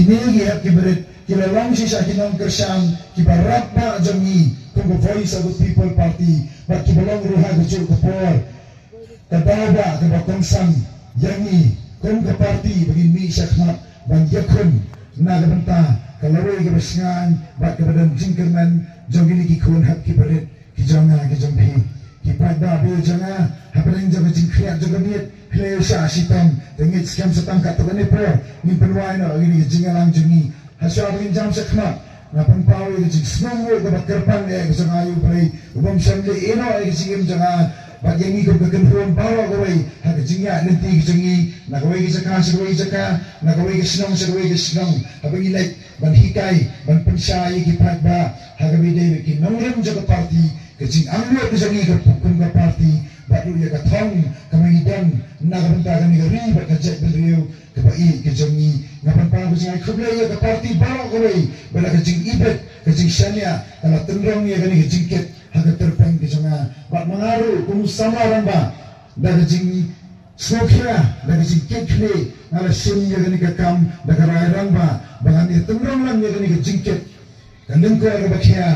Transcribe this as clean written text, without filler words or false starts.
kinegi hap kiberit kilalang si sa kinong kersang kibarap ba jangi kung voice of the people party ba kibalong ruha gucul kapor kadawa kabakonsang yangi kung ka party bagi mi syakmat bang yakun nagabanta kalaway kabasingan ba kabadan jingkerman jogini kikun hap kiberit kijanga kijampi kipada bil janga haparing jaga jingkriat jaga miet Play sa asitang tengit skam setang kata ni pro ni penwai na ini jingalang jengi hasya begin jam sekma na pampawi ke jing semua ke bakerpan ya ke sangayu play ubam samle ino ke jingim janga bagengi ke kekenhuan bawa kawai ha ke jingya nanti ke jengi na kawai ke jaka sekawai jaka na kawai ke senang sekawai ke senang habangi like ban hikai ban pensai ke pagba ha ke bide ke nongrem jaga parti ke jing anglo ke jengi ke hukum ke parti baru dia katong kami dan nagabanta kami gari berkajak beliau kebai kejangi ngapan pa ko singai kublay ke parti bawa kawai bala kajing ibet kajing syania kalau tendrong ya kani kajingket haga terpeng kejanga bak mengaru kumu sama orang ba da kajing sokira da kajing kekle ngala sim ya kani kakam da karai rang ba bangan ya tendrong lang ya kani kajingket kandeng ko aga bakya